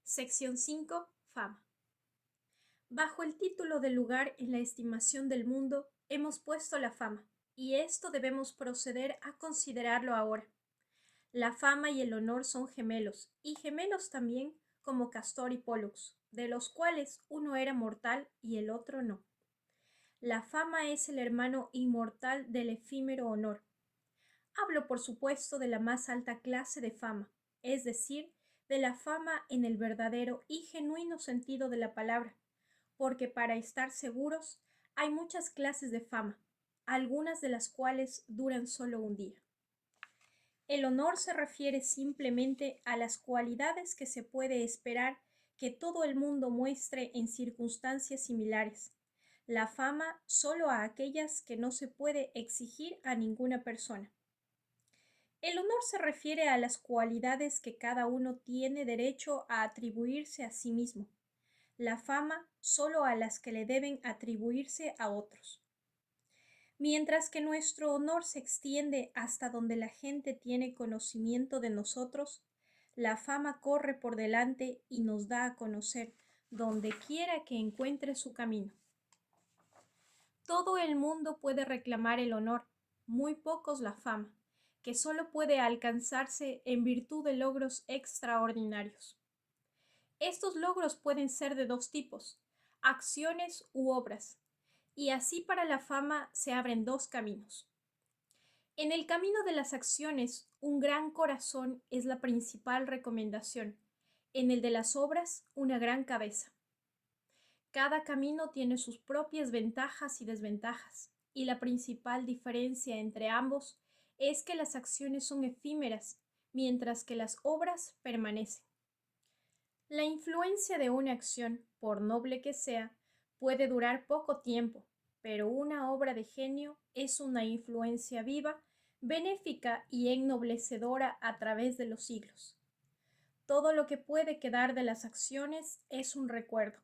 Sección 5. Fama. Bajo el título de lugar en la estimación del mundo, hemos puesto la fama, y esto debemos proceder a considerarlo ahora. La fama y el honor son gemelos, y gemelos también como Castor y Pólux, de los cuales uno era mortal y el otro no. La fama es el hermano inmortal del efímero honor. Hablo, por supuesto, de la más alta clase de fama, es decir, de la fama en el verdadero y genuino sentido de la palabra, porque para estar seguros hay muchas clases de fama, algunas de las cuales duran solo un día. El honor se refiere simplemente a las cualidades que se puede esperar que todo el mundo muestre en circunstancias similares. La fama solo a aquellas que no se puede exigir a ninguna persona. El honor se refiere a las cualidades que cada uno tiene derecho a atribuirse a sí mismo. La fama solo a las que le deben atribuirse a otros. Mientras que nuestro honor se extiende hasta donde la gente tiene conocimiento de nosotros, la fama corre por delante y nos da a conocer donde quiera que encuentre su camino. Todo el mundo puede reclamar el honor, muy pocos la fama, que solo puede alcanzarse en virtud de logros extraordinarios. Estos logros pueden ser de dos tipos, acciones u obras, y así para la fama se abren dos caminos. En el camino de las acciones, un gran corazón es la principal recomendación, en el de las obras, una gran cabeza. Cada camino tiene sus propias ventajas y desventajas, y la principal diferencia entre ambos es que las acciones son efímeras, mientras que las obras permanecen. La influencia de una acción, por noble que sea, puede durar poco tiempo, pero una obra de genio es una influencia viva, benéfica y ennoblecedora a través de los siglos. Todo lo que puede quedar de las acciones es un recuerdo,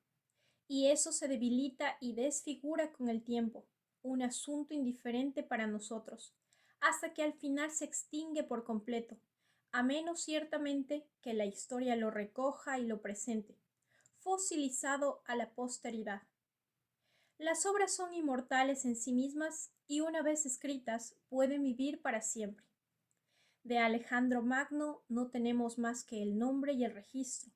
y eso se debilita y desfigura con el tiempo, un asunto indiferente para nosotros, hasta que al final se extingue por completo, a menos ciertamente que la historia lo recoja y lo presente, fosilizado a la posteridad. Las obras son inmortales en sí mismas y una vez escritas pueden vivir para siempre. De Alejandro Magno no tenemos más que el nombre y el registro,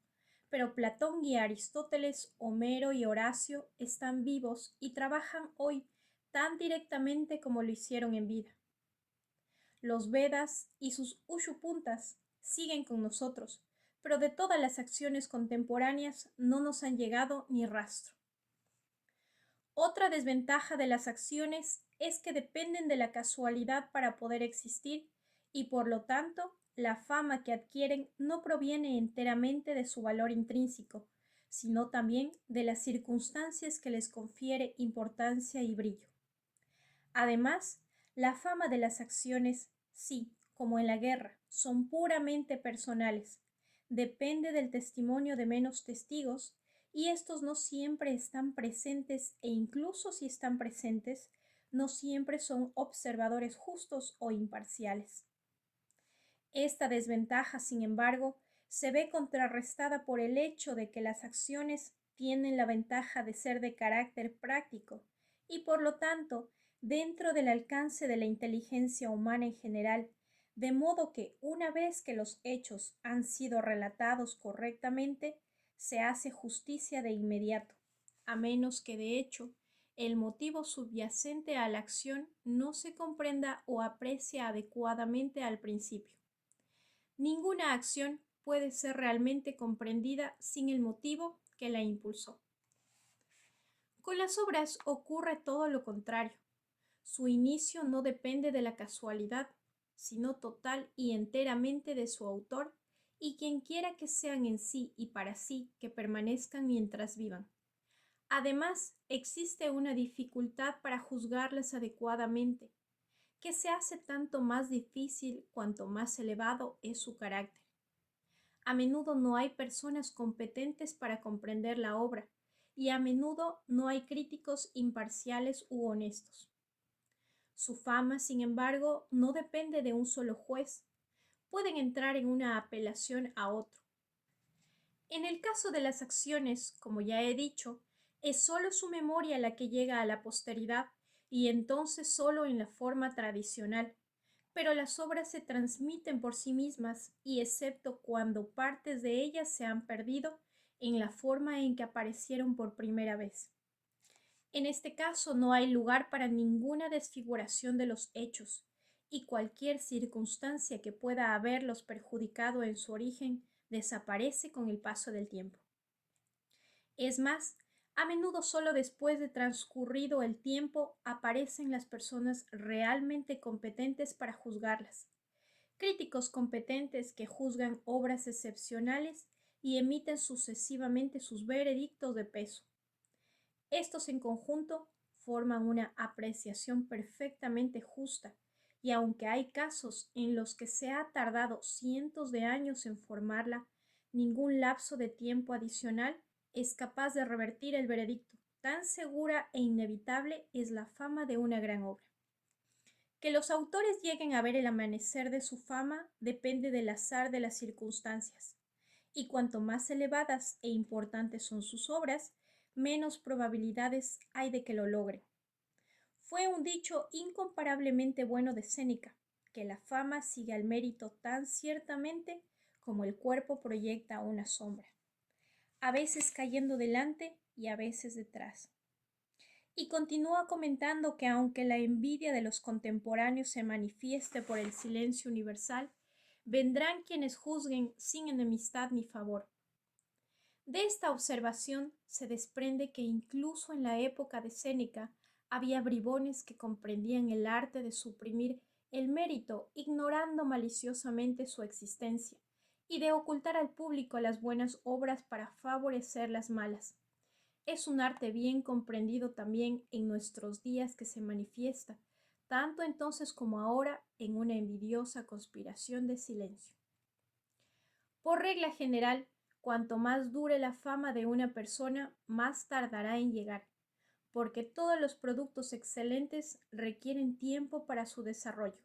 pero Platón y Aristóteles, Homero y Horacio están vivos y trabajan hoy tan directamente como lo hicieron en vida. Los Vedas y sus Ushupuntas siguen con nosotros, pero de todas las acciones contemporáneas no nos han llegado ni rastro. Otra desventaja de las acciones es que dependen de la casualidad para poder existir y por lo tanto la fama que adquieren no proviene enteramente de su valor intrínseco, sino también de las circunstancias que les confiere importancia y brillo. Además, la fama de las acciones, sí, como en la guerra, son puramente personales. Depende del testimonio de menos testigos y estos no siempre están presentes e incluso si están presentes, no siempre son observadores justos o imparciales. Esta desventaja, sin embargo, se ve contrarrestada por el hecho de que las acciones tienen la ventaja de ser de carácter práctico y por lo tanto dentro del alcance de la inteligencia humana en general, de modo que una vez que los hechos han sido relatados correctamente, se hace justicia de inmediato, a menos que de hecho el motivo subyacente a la acción no se comprenda o aprecie adecuadamente al principio. Ninguna acción puede ser realmente comprendida sin el motivo que la impulsó. Con las obras ocurre todo lo contrario. Su inicio no depende de la casualidad, sino total y enteramente de su autor y quienquiera que sean en sí y para sí que permanezcan mientras vivan. Además, existe una dificultad para juzgarlas adecuadamente, que se hace tanto más difícil cuanto más elevado es su carácter. A menudo no hay personas competentes para comprender la obra, y a menudo no hay críticos imparciales u honestos. Su fama, sin embargo, no depende de un solo juez. Pueden entrar en una apelación a otro. En el caso de las acciones, como ya he dicho, es solo su memoria la que llega a la posteridad y entonces solo en la forma tradicional, pero las obras se transmiten por sí mismas y excepto cuando partes de ellas se han perdido en la forma en que aparecieron por primera vez. En este caso no hay lugar para ninguna desfiguración de los hechos, y cualquier circunstancia que pueda haberlos perjudicado en su origen desaparece con el paso del tiempo. Es más, a menudo solo después de transcurrido el tiempo aparecen las personas realmente competentes para juzgarlas. Críticos competentes que juzgan obras excepcionales y emiten sucesivamente sus veredictos de peso. Estos en conjunto forman una apreciación perfectamente justa, y aunque hay casos en los que se ha tardado cientos de años en formarla, ningún lapso de tiempo adicional es capaz de revertir el veredicto. Tan segura e inevitable es la fama de una gran obra. Que los autores lleguen a ver el amanecer de su fama depende del azar de las circunstancias, y cuanto más elevadas e importantes son sus obras, menos probabilidades hay de que lo logren. Fue un dicho incomparablemente bueno de Séneca, que la fama sigue al mérito tan ciertamente como el cuerpo proyecta una sombra, a veces cayendo delante y a veces detrás. Y continúa comentando que aunque la envidia de los contemporáneos se manifieste por el silencio universal, vendrán quienes juzguen sin enemistad ni favor. De esta observación se desprende que incluso en la época de Séneca había bribones que comprendían el arte de suprimir el mérito, ignorando maliciosamente su existencia, y de ocultar al público las buenas obras para favorecer las malas. Es un arte bien comprendido también en nuestros días que se manifiesta, tanto entonces como ahora, en una envidiosa conspiración de silencio. Por regla general, cuanto más dure la fama de una persona, más tardará en llegar, porque todos los productos excelentes requieren tiempo para su desarrollo.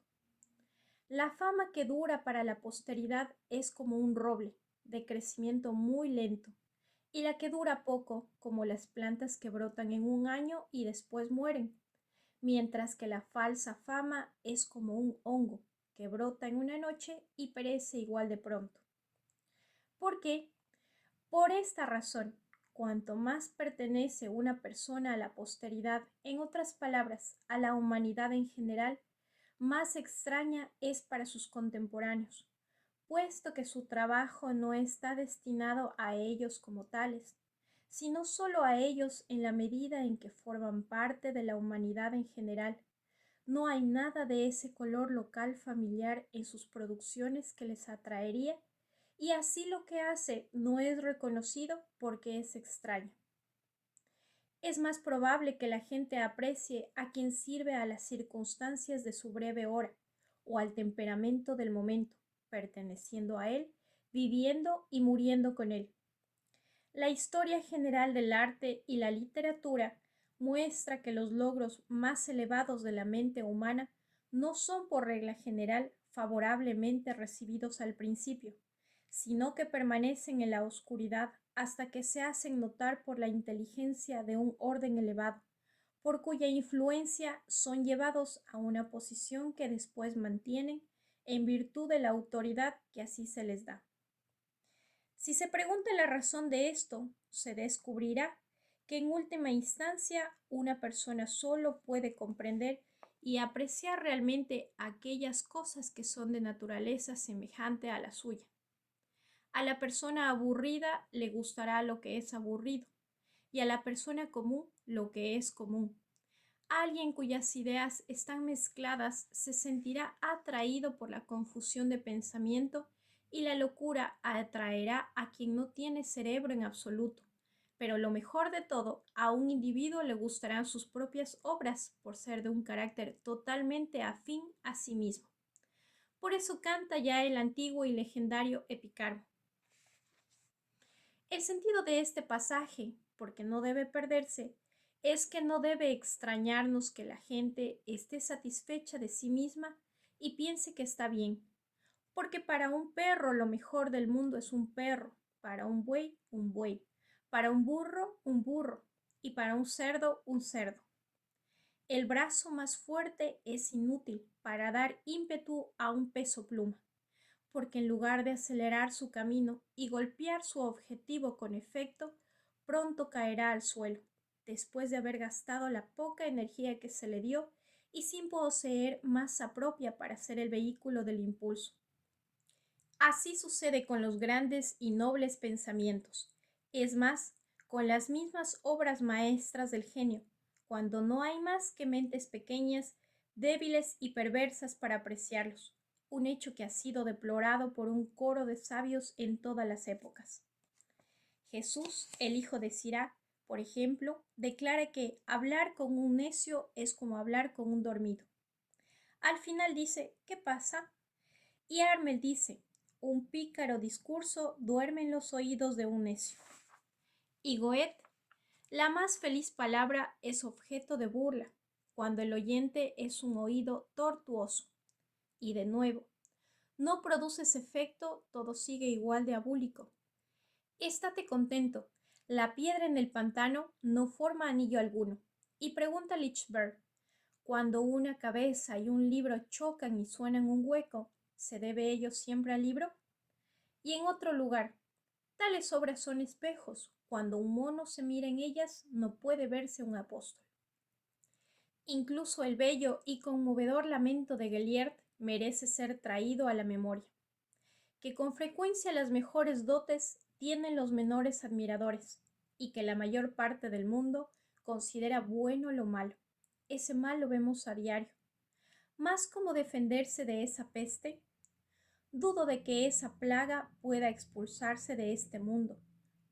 La fama que dura para la posteridad es como un roble, de crecimiento muy lento, y la que dura poco, como las plantas que brotan en un año y después mueren, mientras que la falsa fama es como un hongo, que brota en una noche y perece igual de pronto. ¿Por qué? Por esta razón, cuanto más pertenece una persona a la posteridad, en otras palabras, a la humanidad en general, más extraña es para sus contemporáneos, puesto que su trabajo no está destinado a ellos como tales, sino solo a ellos en la medida en que forman parte de la humanidad en general. No hay nada de ese color local familiar en sus producciones que les atraería, y así lo que hace no es reconocido porque es extraño. Es más probable que la gente aprecie a quien sirve a las circunstancias de su breve hora o al temperamento del momento, perteneciendo a él, viviendo y muriendo con él. La historia general del arte y la literatura muestra que los logros más elevados de la mente humana no son por regla general favorablemente recibidos al principio, sino que permanecen en la oscuridad hasta que se hacen notar por la inteligencia de un orden elevado, por cuya influencia son llevados a una posición que después mantienen en virtud de la autoridad que así se les da. Si se pregunta la razón de esto, se descubrirá que en última instancia una persona solo puede comprender y apreciar realmente aquellas cosas que son de naturaleza semejante a la suya. A la persona aburrida le gustará lo que es aburrido, y a la persona común lo que es común. Alguien cuyas ideas están mezcladas se sentirá atraído por la confusión de pensamiento, y la locura atraerá a quien no tiene cerebro en absoluto. Pero lo mejor de todo, a un individuo le gustarán sus propias obras por ser de un carácter totalmente afín a sí mismo. Por eso canta ya el antiguo y legendario Epicarmo. El sentido de este pasaje, porque no debe perderse, es que no debe extrañarnos que la gente esté satisfecha de sí misma y piense que está bien, porque para un perro lo mejor del mundo es un perro, para un buey, para un burro, y para un cerdo. El brazo más fuerte es inútil para dar ímpetu a un peso pluma, porque en lugar de acelerar su camino y golpear su objetivo con efecto, pronto caerá al suelo, después de haber gastado la poca energía que se le dio y sin poseer masa propia para ser el vehículo del impulso. Así sucede con los grandes y nobles pensamientos, es más, con las mismas obras maestras del genio, cuando no hay más que mentes pequeñas, débiles y perversas para apreciarlos, un hecho que ha sido deplorado por un coro de sabios en todas las épocas. Jesús, el hijo de Sirach, por ejemplo, declara que hablar con un necio es como hablar con un dormido. Al final dice, ¿qué pasa? Y Armel dice, un pícaro discurso duerme en los oídos de un necio. Y Goethe, la más feliz palabra es objeto de burla, cuando el oyente es un oído tortuoso. Y de nuevo, no produce ese efecto, todo sigue igual de abúlico. Estate contento, la piedra en el pantano no forma anillo alguno. Y pregunta Lichberg, cuando una cabeza y un libro chocan y suenan un hueco, ¿se debe ello siempre al libro? Y en otro lugar, tales obras son espejos. Cuando un mono se mira en ellas, no puede verse un apóstol. Incluso el bello y conmovedor lamento de Gellert merece ser traído a la memoria, que con frecuencia las mejores dotes tienen los menores admiradores, y que la mayor parte del mundo considera bueno lo malo. Ese mal lo vemos a diario. Más como defenderse de esa peste, dudo de que esa plaga pueda expulsarse de este mundo.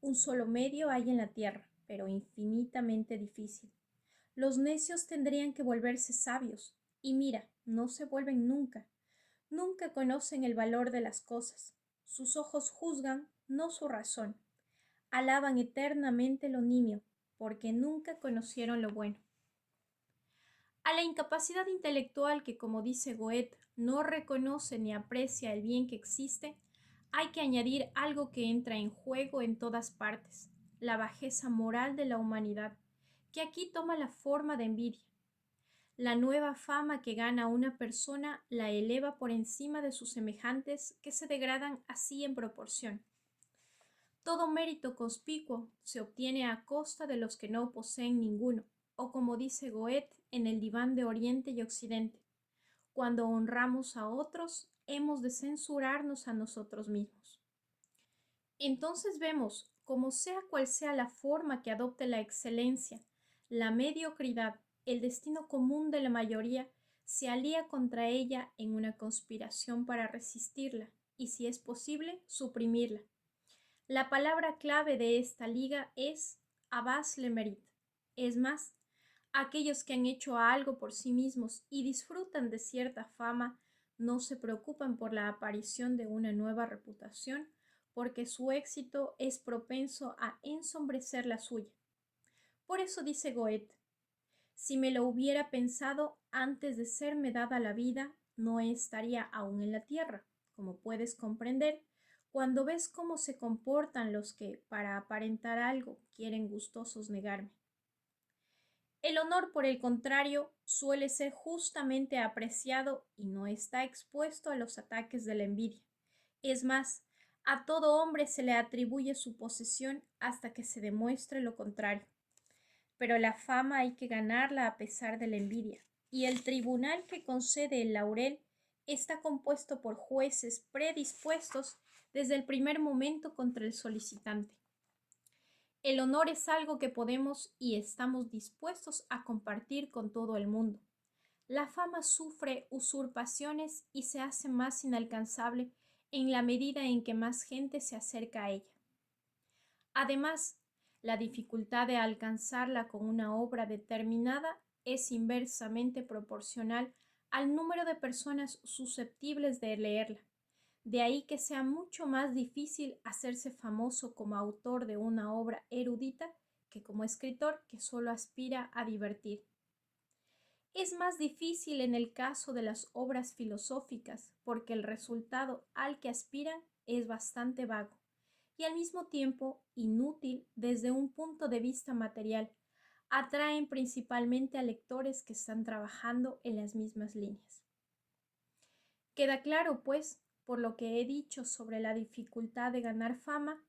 Un solo medio hay en la tierra, pero infinitamente difícil. Los necios tendrían que volverse sabios, y mira, no se vuelven nunca. Nunca conocen el valor de las cosas. Sus ojos juzgan, no su razón. Alaban eternamente lo nimio, porque nunca conocieron lo bueno. A la incapacidad intelectual que, como dice Goethe, no reconoce ni aprecia el bien que existe, hay que añadir algo que entra en juego en todas partes, la bajeza moral de la humanidad, que aquí toma la forma de envidia. La nueva fama que gana una persona la eleva por encima de sus semejantes que se degradan así en proporción. Todo mérito conspicuo se obtiene a costa de los que no poseen ninguno, o como dice Goethe en el diván de Oriente y Occidente, cuando honramos a otros, hemos de censurarnos a nosotros mismos. Entonces vemos, como sea cual sea la forma que adopte la excelencia, la mediocridad, el destino común de la mayoría se alía contra ella en una conspiración para resistirla y, si es posible, suprimirla. La palabra clave de esta liga es Abbas le mérite. Es más, aquellos que han hecho algo por sí mismos y disfrutan de cierta fama no se preocupan por la aparición de una nueva reputación, porque su éxito es propenso a ensombrecer la suya. Por eso dice Goethe, si me lo hubiera pensado antes de serme dada la vida, no estaría aún en la tierra, como puedes comprender, cuando ves cómo se comportan los que, para aparentar algo, quieren gustosos negarme. El honor, por el contrario, suele ser justamente apreciado y no está expuesto a los ataques de la envidia. Es más, a todo hombre se le atribuye su posesión hasta que se demuestre lo contrario. Pero la fama hay que ganarla a pesar de la envidia, y el tribunal que concede el laurel está compuesto por jueces predispuestos desde el primer momento contra el solicitante. El honor es algo que podemos y estamos dispuestos a compartir con todo el mundo. La fama sufre usurpaciones y se hace más inalcanzable en la medida en que más gente se acerca a ella. Además, la dificultad de alcanzarla con una obra determinada es inversamente proporcional al número de personas susceptibles de leerla. De ahí que sea mucho más difícil hacerse famoso como autor de una obra erudita que como escritor que solo aspira a divertir. Es más difícil en el caso de las obras filosóficas porque el resultado al que aspiran es bastante vago y al mismo tiempo inútil desde un punto de vista material, atraen principalmente a lectores que están trabajando en las mismas líneas. Queda claro, pues, por lo que he dicho sobre la dificultad de ganar fama,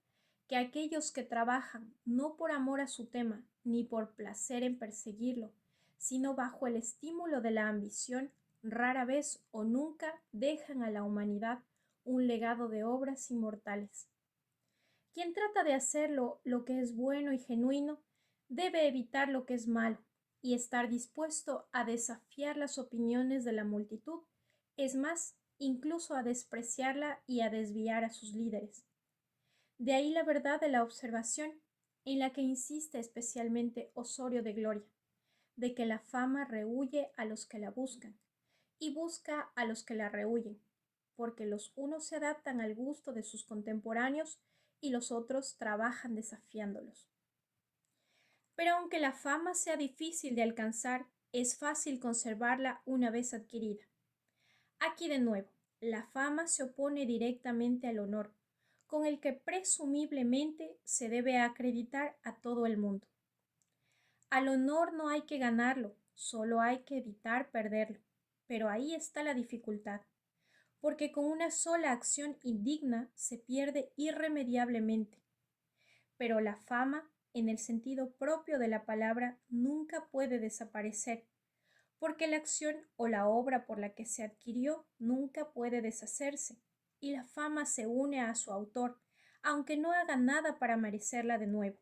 que aquellos que trabajan no por amor a su tema ni por placer en perseguirlo, sino bajo el estímulo de la ambición, rara vez o nunca dejan a la humanidad un legado de obras inmortales. Quien trata de hacerlo lo que es bueno y genuino, debe evitar lo que es malo y estar dispuesto a desafiar las opiniones de la multitud, es más, incluso a despreciarla y a desviar a sus líderes. De ahí la verdad de la observación, en la que insiste especialmente Osorio de Gloria, de que la fama rehúye a los que la buscan y busca a los que la rehúyen, porque los unos se adaptan al gusto de sus contemporáneos y los otros trabajan desafiándolos. Pero aunque la fama sea difícil de alcanzar, es fácil conservarla una vez adquirida. Aquí de nuevo, la fama se opone directamente al honor, con el que presumiblemente se debe acreditar a todo el mundo. Al honor no hay que ganarlo, solo hay que evitar perderlo. Pero ahí está la dificultad, porque con una sola acción indigna se pierde irremediablemente. Pero la fama, en el sentido propio de la palabra, nunca puede desaparecer, porque la acción o la obra por la que se adquirió nunca puede deshacerse, y la fama se une a su autor, aunque no haga nada para merecerla de nuevo.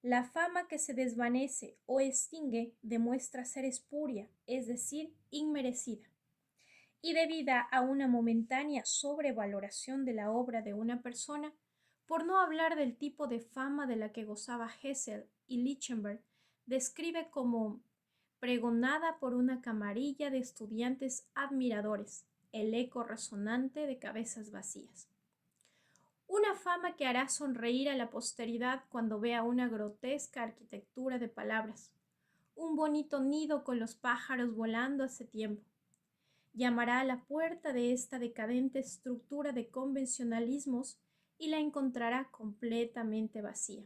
La fama que se desvanece o extingue demuestra ser espuria, es decir, inmerecida, y debida a una momentánea sobrevaloración de la obra de una persona, por no hablar del tipo de fama de la que gozaba Hessel y Lichtenberg, describe como pregonada por una camarilla de estudiantes admiradores, el eco resonante de cabezas vacías. Una fama que hará sonreír a la posteridad cuando vea una grotesca arquitectura de palabras, un bonito nido con los pájaros volando hace tiempo. Llamará a la puerta de esta decadente estructura de convencionalismos y la encontrará completamente vacía.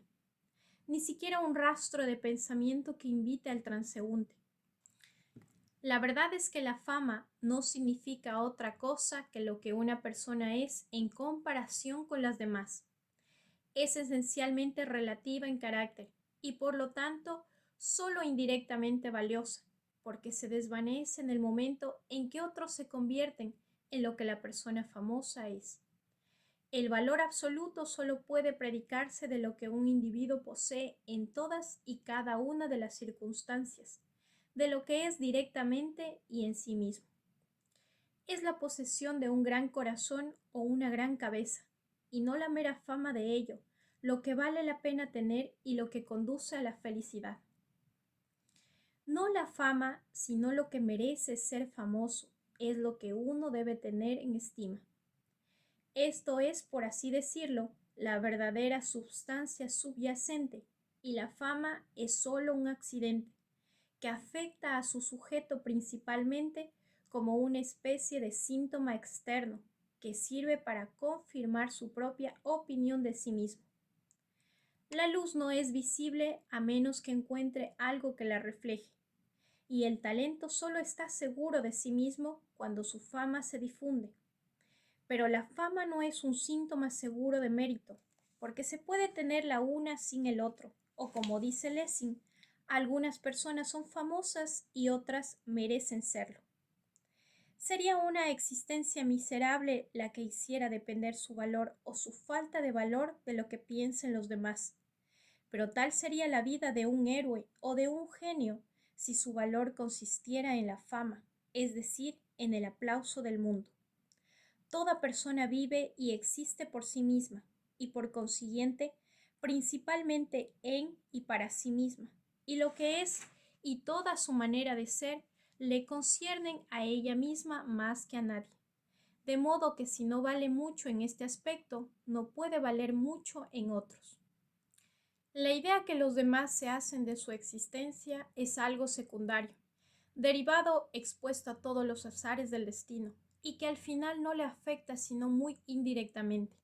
Ni siquiera un rastro de pensamiento que invite al transeúnte. La verdad es que la fama no significa otra cosa que lo que una persona es en comparación con las demás. Es esencialmente relativa en carácter y por lo tanto solo indirectamente valiosa, porque se desvanece en el momento en que otros se convierten en lo que la persona famosa es. El valor absoluto solo puede predicarse de lo que un individuo posee en todas y cada una de las circunstancias, de lo que es directamente y en sí mismo. Es la posesión de un gran corazón o una gran cabeza, y no la mera fama de ello, lo que vale la pena tener y lo que conduce a la felicidad. No la fama, sino lo que merece ser famoso, es lo que uno debe tener en estima. Esto es, por así decirlo, la verdadera substancia subyacente, y la fama es solo un accidente que afecta a su sujeto principalmente como una especie de síntoma externo que sirve para confirmar su propia opinión de sí mismo. La luz no es visible a menos que encuentre algo que la refleje, y el talento solo está seguro de sí mismo cuando su fama se difunde. Pero la fama no es un síntoma seguro de mérito, porque se puede tener la una sin el otro, o como dice Lessing, algunas personas son famosas y otras merecen serlo. Sería una existencia miserable la que hiciera depender su valor o su falta de valor de lo que piensen los demás. Pero tal sería la vida de un héroe o de un genio si su valor consistiera en la fama, es decir, en el aplauso del mundo. Toda persona vive y existe por sí misma, y por consiguiente, principalmente en y para sí misma, y lo que es y toda su manera de ser le conciernen a ella misma más que a nadie. De modo que si no vale mucho en este aspecto, no puede valer mucho en otros. La idea que los demás se hacen de su existencia es algo secundario, derivado expuesto a todos los azares del destino, y que al final no le afecta sino muy indirectamente.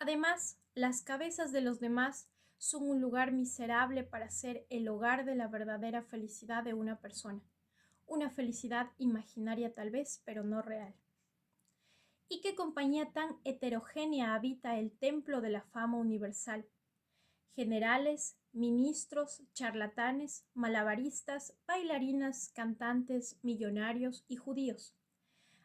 Además, las cabezas de los demás son un lugar miserable para ser el hogar de la verdadera felicidad de una persona. Una felicidad imaginaria tal vez, pero no real. ¿Y qué compañía tan heterogénea habita el templo de la fama universal? Generales, ministros, charlatanes, malabaristas, bailarinas, cantantes, millonarios y judíos.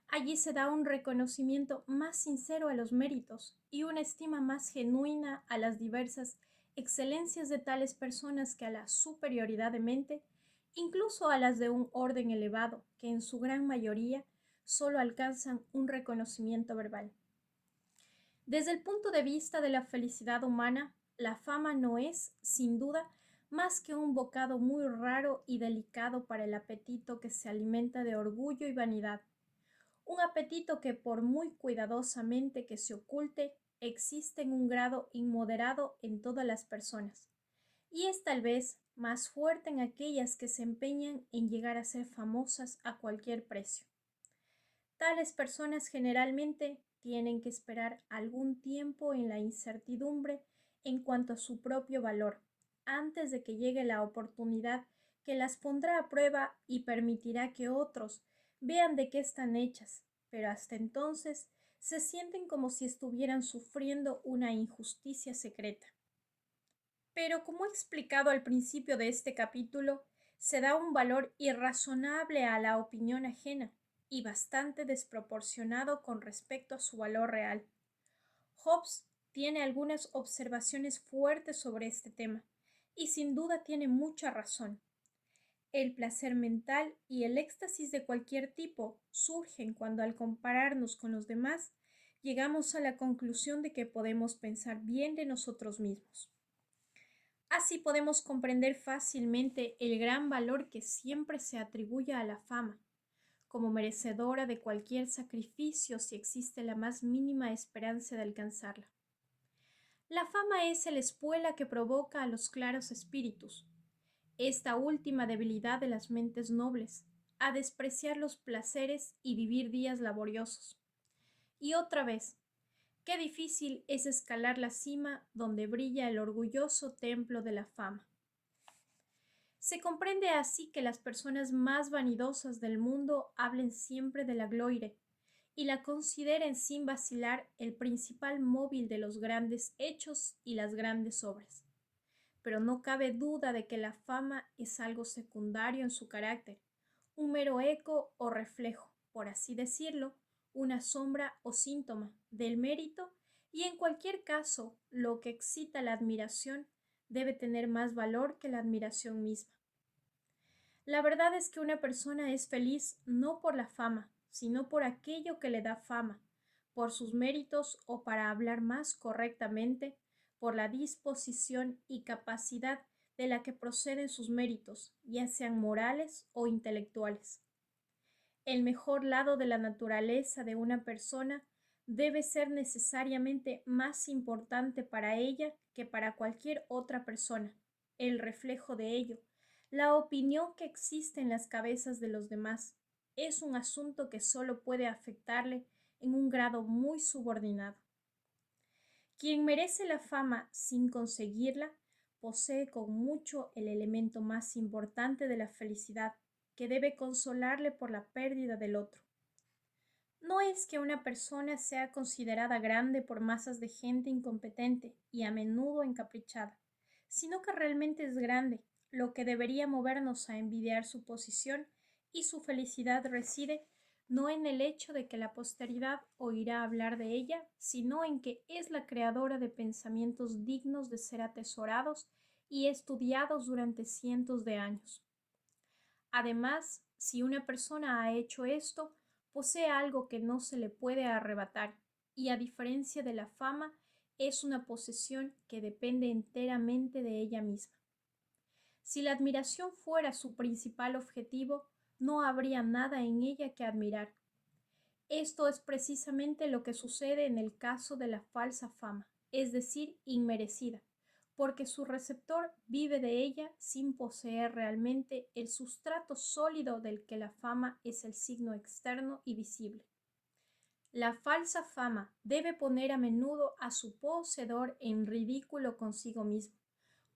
Allí se da un reconocimiento más sincero a los méritos y una estima más genuina a las diversas excelencias de tales personas que a la superioridad de mente, incluso a las de un orden elevado, que en su gran mayoría solo alcanzan un reconocimiento verbal. Desde el punto de vista de la felicidad humana, la fama no es, sin duda, más que un bocado muy raro y delicado para el apetito que se alimenta de orgullo y vanidad. Un apetito que por muy cuidadosamente que se oculte, existe en un grado inmoderado en todas las personas, y es tal vez más fuerte en aquellas que se empeñan en llegar a ser famosas a cualquier precio. Tales personas generalmente tienen que esperar algún tiempo en la incertidumbre en cuanto a su propio valor, antes de que llegue la oportunidad que las pondrá a prueba y permitirá que otros vean de qué están hechas, pero hasta entonces se sienten como si estuvieran sufriendo una injusticia secreta. Pero como he explicado al principio de este capítulo, se da un valor irrazonable a la opinión ajena y bastante desproporcionado con respecto a su valor real. Hobbes tiene algunas observaciones fuertes sobre este tema, y sin duda tiene mucha razón. El placer mental y el éxtasis de cualquier tipo surgen cuando al compararnos con los demás llegamos a la conclusión de que podemos pensar bien de nosotros mismos. Así podemos comprender fácilmente el gran valor que siempre se atribuye a la fama, como merecedora de cualquier sacrificio si existe la más mínima esperanza de alcanzarla. La fama es la espuela que provoca a los claros espíritus, esta última debilidad de las mentes nobles, a despreciar los placeres y vivir días laboriosos. Y otra vez, qué difícil es escalar la cima donde brilla el orgulloso templo de la fama. Se comprende así que las personas más vanidosas del mundo hablen siempre de la gloria y la consideren sin vacilar el principal móvil de los grandes hechos y las grandes obras. Pero no cabe duda de que la fama es algo secundario en su carácter, un mero eco o reflejo, por así decirlo, una sombra o síntoma del mérito, y en cualquier caso, lo que excita la admiración debe tener más valor que la admiración misma. La verdad es que una persona es feliz no por la fama, sino por aquello que le da fama, por sus méritos o, para hablar más correctamente, por la disposición y capacidad de la que proceden sus méritos, ya sean morales o intelectuales. El mejor lado de la naturaleza de una persona debe ser necesariamente más importante para ella que para cualquier otra persona, el reflejo de ello. La opinión que existe en las cabezas de los demás es un asunto que solo puede afectarle en un grado muy subordinado. Quien merece la fama sin conseguirla posee con mucho el elemento más importante de la felicidad, que debe consolarle por la pérdida del otro. No es que una persona sea considerada grande por masas de gente incompetente y a menudo encaprichada, sino que realmente es grande, lo que debería movernos a envidiar su posición, y su felicidad reside no en el hecho de que la posteridad oirá hablar de ella, sino en que es la creadora de pensamientos dignos de ser atesorados y estudiados durante cientos de años. Además, si una persona ha hecho esto, posee algo que no se le puede arrebatar, y a diferencia de la fama, es una posesión que depende enteramente de ella misma. Si la admiración fuera su principal objetivo, no habría nada en ella que admirar. Esto es precisamente lo que sucede en el caso de la falsa fama, es decir, inmerecida, porque su receptor vive de ella sin poseer realmente el sustrato sólido del que la fama es el signo externo y visible. La falsa fama debe poner a menudo a su poseedor en ridículo consigo mismo,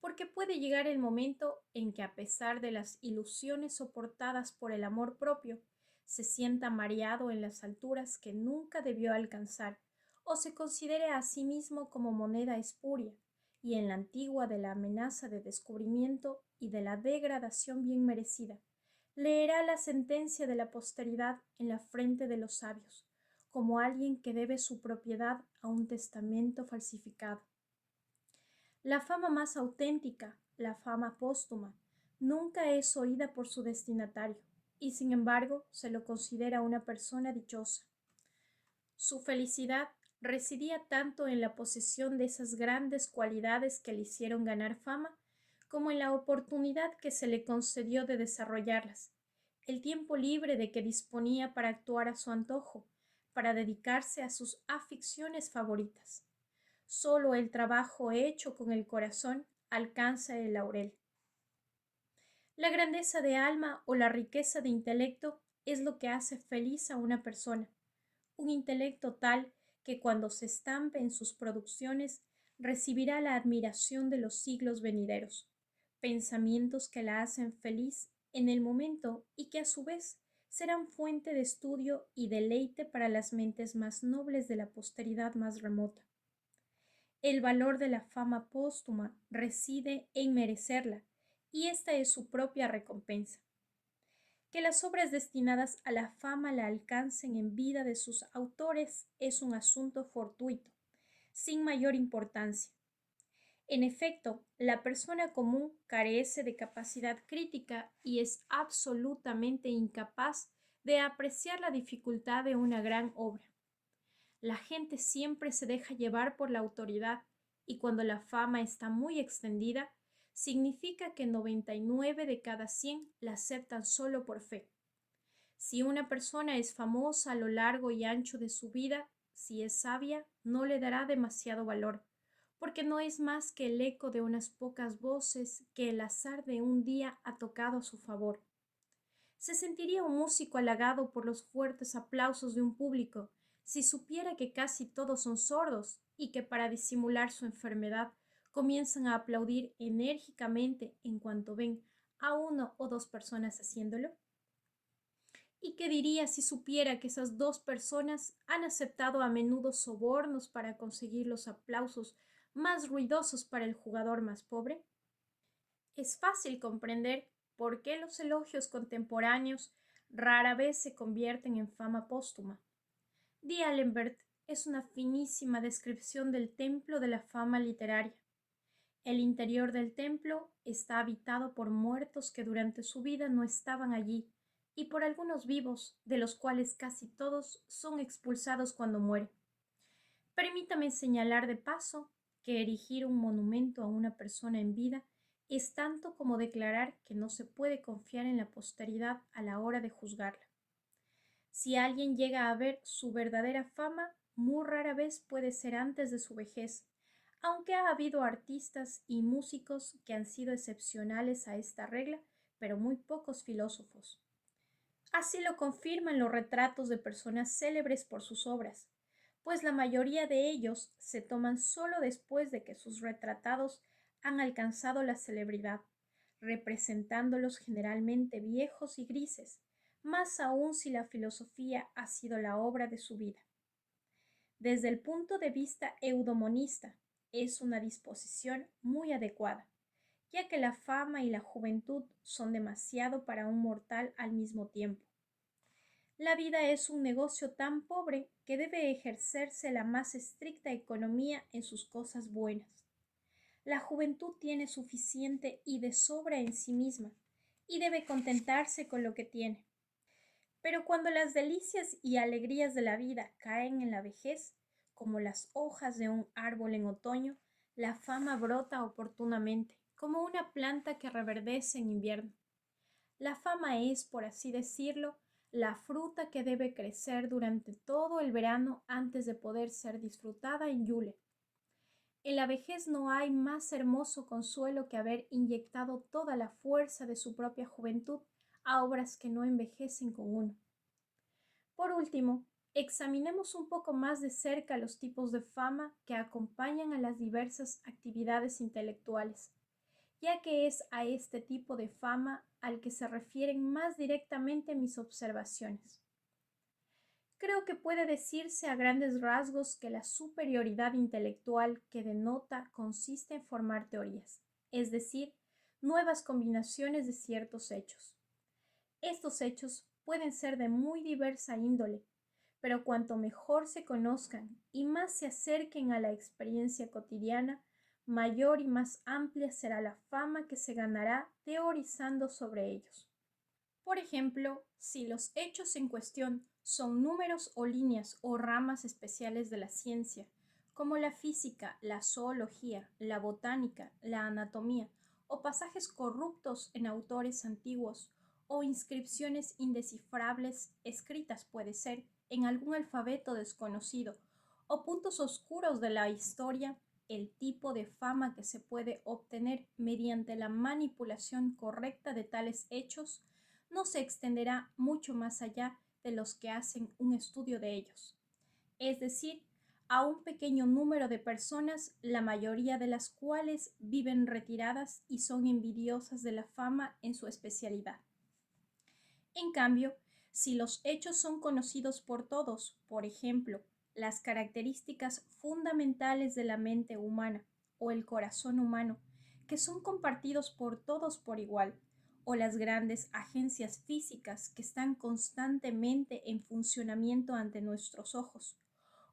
porque puede llegar el momento en que, a pesar de las ilusiones soportadas por el amor propio, se sienta mareado en las alturas que nunca debió alcanzar, o se considere a sí mismo como moneda espuria, y en la antigua de la amenaza de descubrimiento y de la degradación bien merecida, leerá la sentencia de la posteridad en la frente de los sabios, como alguien que debe su propiedad a un testamento falsificado. La fama más auténtica, la fama póstuma, nunca es oída por su destinatario, y sin embargo se lo considera una persona dichosa. Su felicidad residía tanto en la posesión de esas grandes cualidades que le hicieron ganar fama, como en la oportunidad que se le concedió de desarrollarlas, el tiempo libre de que disponía para actuar a su antojo, para dedicarse a sus aficiones favoritas. Solo el trabajo hecho con el corazón alcanza el laurel. La grandeza de alma o la riqueza de intelecto es lo que hace feliz a una persona. Un intelecto tal que cuando se estampe en sus producciones recibirá la admiración de los siglos venideros. Pensamientos que la hacen feliz en el momento y que a su vez serán fuente de estudio y deleite para las mentes más nobles de la posteridad más remota. El valor de la fama póstuma reside en merecerla, y esta es su propia recompensa. Que las obras destinadas a la fama la alcancen en vida de sus autores es un asunto fortuito, sin mayor importancia. En efecto, la persona común carece de capacidad crítica y es absolutamente incapaz de apreciar la dificultad de una gran obra. La gente siempre se deja llevar por la autoridad, y cuando la fama está muy extendida, significa que 99 de cada 100 la aceptan solo por fe. Si una persona es famosa a lo largo y ancho de su vida, si es sabia, no le dará demasiado valor, porque no es más que el eco de unas pocas voces que el azar de un día ha tocado a su favor. Se sentiría un músico halagado por los fuertes aplausos de un público si supiera que casi todos son sordos y que para disimular su enfermedad comienzan a aplaudir enérgicamente en cuanto ven a uno o dos personas haciéndolo. ¿Y qué diría si supiera que esas dos personas han aceptado a menudo sobornos para conseguir los aplausos más ruidosos para el jugador más pobre? Es fácil comprender por qué los elogios contemporáneos rara vez se convierten en fama póstuma. D'Alembert es una finísima descripción del templo de la fama literaria. El interior del templo está habitado por muertos que durante su vida no estaban allí, y por algunos vivos, de los cuales casi todos son expulsados cuando mueren. Permítame señalar de paso que erigir un monumento a una persona en vida es tanto como declarar que no se puede confiar en la posteridad a la hora de juzgarla. Si alguien llega a ver su verdadera fama, muy rara vez puede ser antes de su vejez, aunque ha habido artistas y músicos que han sido excepcionales a esta regla, pero muy pocos filósofos. Así lo confirman los retratos de personas célebres por sus obras, pues la mayoría de ellos se toman solo después de que sus retratados han alcanzado la celebridad, representándolos generalmente viejos y grises, más aún si la filosofía ha sido la obra de su vida. Desde el punto de vista eudemonista, es una disposición muy adecuada, ya que la fama y la juventud son demasiado para un mortal al mismo tiempo. La vida es un negocio tan pobre que debe ejercerse la más estricta economía en sus cosas buenas. La juventud tiene suficiente y de sobra en sí misma, y debe contentarse con lo que tiene. Pero cuando las delicias y alegrías de la vida caen en la vejez, como las hojas de un árbol en otoño, la fama brota oportunamente, como una planta que reverdece en invierno. La fama es, por así decirlo, la fruta que debe crecer durante todo el verano antes de poder ser disfrutada en Yule. En la vejez no hay más hermoso consuelo que haber inyectado toda la fuerza de su propia juventud a obras que no envejecen con uno. Por último, Examinemos un poco más de cerca los tipos de fama que acompañan a las diversas actividades intelectuales, ya que es a este tipo de fama al que se refieren más directamente mis observaciones. Creo que puede decirse a grandes rasgos que la superioridad intelectual que denota consiste en formar teorías, es decir, nuevas combinaciones de ciertos hechos. Estos hechos pueden ser de muy diversa índole, pero cuanto mejor se conozcan y más se acerquen a la experiencia cotidiana, mayor y más amplia será la fama que se ganará teorizando sobre ellos. Por ejemplo, si los hechos en cuestión son números o líneas o ramas especiales de la ciencia, como la física, la zoología, la botánica, la anatomía, o pasajes corruptos en autores antiguos, o inscripciones indescifrables escritas, puede ser, en algún alfabeto desconocido, o puntos oscuros de la historia, el tipo de fama que se puede obtener mediante la manipulación correcta de tales hechos no se extenderá mucho más allá de los que hacen un estudio de ellos, es decir, a un pequeño número de personas, la mayoría de las cuales viven retiradas y son envidiosas de la fama en su especialidad. En cambio, si los hechos son conocidos por todos, por ejemplo, las características fundamentales de la mente humana o el corazón humano, que son compartidos por todos por igual, o las grandes agencias físicas que están constantemente en funcionamiento ante nuestros ojos,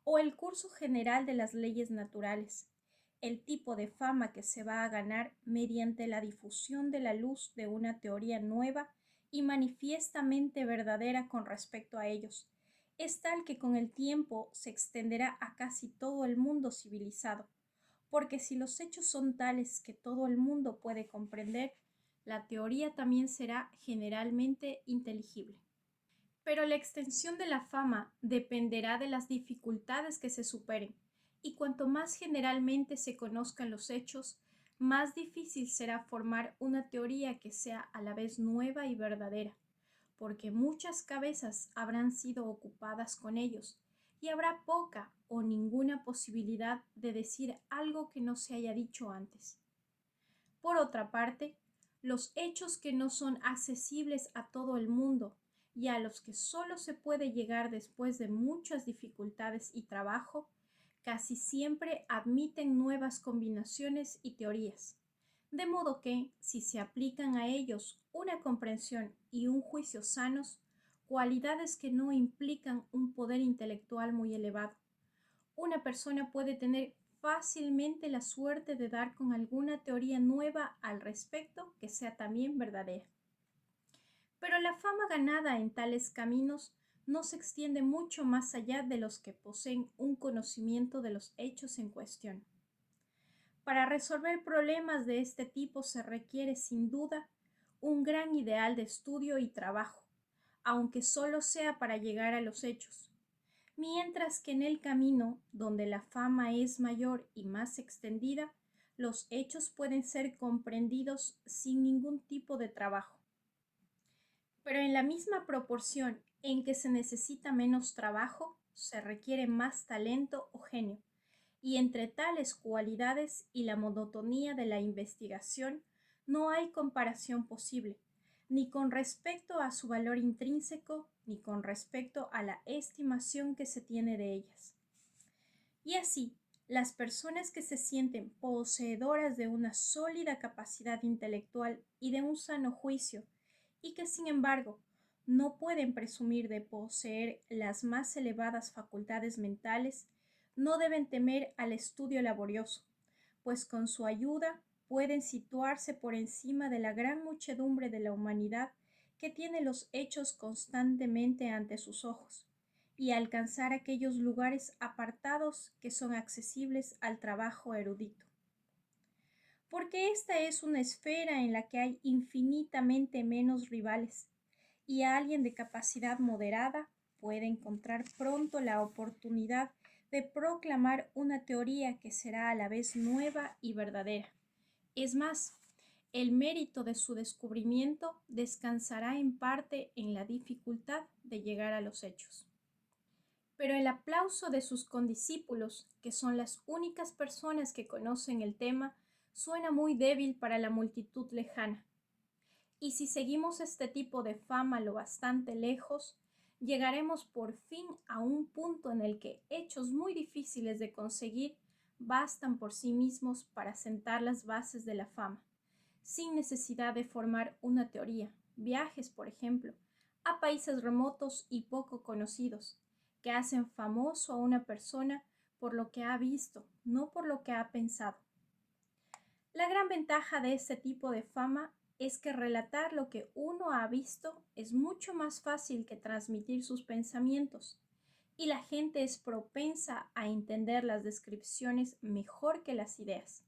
o el curso general de las leyes naturales, el tipo de fama que se va a ganar mediante la difusión de la luz de una teoría nueva y manifiestamente verdadera con respecto a ellos, es tal que con el tiempo se extenderá a casi todo el mundo civilizado, porque si los hechos son tales que todo el mundo puede comprender, la teoría también será generalmente inteligible. Pero la extensión de la fama dependerá de las dificultades que se superen, y cuanto más generalmente se conozcan los hechos, más difícil será formar una teoría que sea a la vez nueva y verdadera, porque muchas cabezas habrán sido ocupadas con ellos, y habrá poca o ninguna posibilidad de decir algo que no se haya dicho antes. Por otra parte, los hechos que no son accesibles a todo el mundo y a los que solo se puede llegar después de muchas dificultades y trabajo, casi siempre admiten nuevas combinaciones y teorías, de modo que, si se aplican a ellos una comprensión y un juicio sanos, cualidades que no implican un poder intelectual muy elevado, una persona puede tener fácilmente la suerte de dar con alguna teoría nueva al respecto que sea también verdadera. Pero la fama ganada en tales caminos no se extiende mucho más allá de los que poseen un conocimiento de los hechos en cuestión. Para resolver problemas de este tipo se requiere sin duda un gran ideal de estudio y trabajo, aunque solo sea para llegar a los hechos, mientras que en el camino, donde la fama es mayor y más extendida, los hechos pueden ser comprendidos sin ningún tipo de trabajo. Pero en la misma proporción en que se necesita menos trabajo, se requiere más talento o genio, y entre tales cualidades y la monotonía de la investigación no hay comparación posible, ni con respecto a su valor intrínseco, ni con respecto a la estimación que se tiene de ellas. Y así, las personas que se sienten poseedoras de una sólida capacidad intelectual y de un sano juicio, y que sin embargo no pueden presumir de poseer las más elevadas facultades mentales, no deben temer al estudio laborioso, pues con su ayuda pueden situarse por encima de la gran muchedumbre de la humanidad que tiene los hechos constantemente ante sus ojos, y alcanzar aquellos lugares apartados que son accesibles al trabajo erudito. Porque esta es una esfera en la que hay infinitamente menos rivales, y alguien de capacidad moderada puede encontrar pronto la oportunidad de proclamar una teoría que será a la vez nueva y verdadera. Es más, el mérito de su descubrimiento descansará en parte en la dificultad de llegar a los hechos. Pero el aplauso de sus condiscípulos, que son las únicas personas que conocen el tema, suena muy débil para la multitud lejana. Y si seguimos este tipo de fama lo bastante lejos, llegaremos por fin a un punto en el que hechos muy difíciles de conseguir bastan por sí mismos para sentar las bases de la fama, sin necesidad de formar una teoría. Viajes, por ejemplo, a países remotos y poco conocidos, que hacen famoso a una persona por lo que ha visto, no por lo que ha pensado. La gran ventaja de este tipo de fama es que relatar lo que uno ha visto es mucho más fácil que transmitir sus pensamientos, y la gente es propensa a entender las descripciones mejor que las ideas,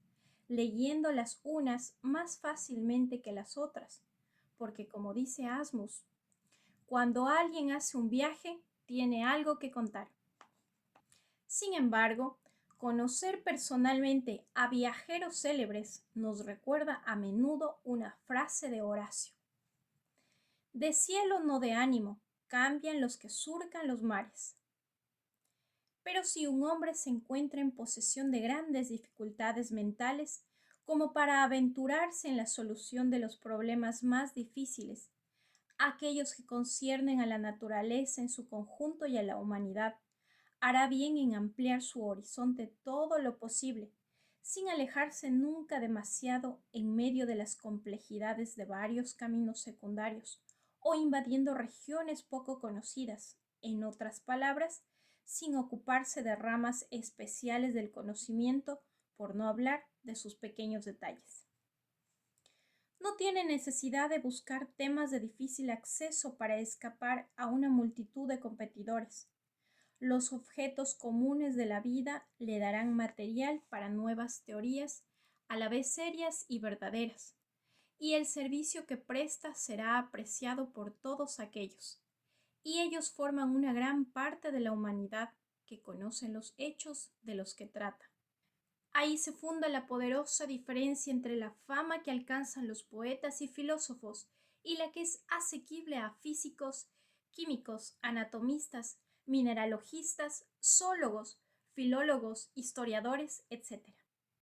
leyendo las unas más fácilmente que las otras, porque como dice Asmus, cuando alguien hace un viaje, tiene algo que contar. Sin embargo, conocer personalmente a viajeros célebres nos recuerda a menudo una frase de Horacio. De cielo no de ánimo, cambian los que surcan los mares. Pero si un hombre se encuentra en posesión de grandes dificultades mentales, como para aventurarse en la solución de los problemas más difíciles, aquellos que conciernen a la naturaleza en su conjunto y a la humanidad, hará bien en ampliar su horizonte todo lo posible, sin alejarse nunca demasiado en medio de las complejidades de varios caminos secundarios o invadiendo regiones poco conocidas, en otras palabras, sin ocuparse de ramas especiales del conocimiento, por no hablar de sus pequeños detalles. No tiene necesidad de buscar temas de difícil acceso para escapar a una multitud de competidores. Los objetos comunes de la vida le darán material para nuevas teorías, a la vez serias y verdaderas, y el servicio que presta será apreciado por todos aquellos, y ellos forman una gran parte de la humanidad que conocen los hechos de los que trata. Ahí se funda la poderosa diferencia entre la fama que alcanzan los poetas y filósofos y la que es asequible a físicos, químicos, anatomistas, mineralogistas, zoólogos, filólogos, historiadores, etc.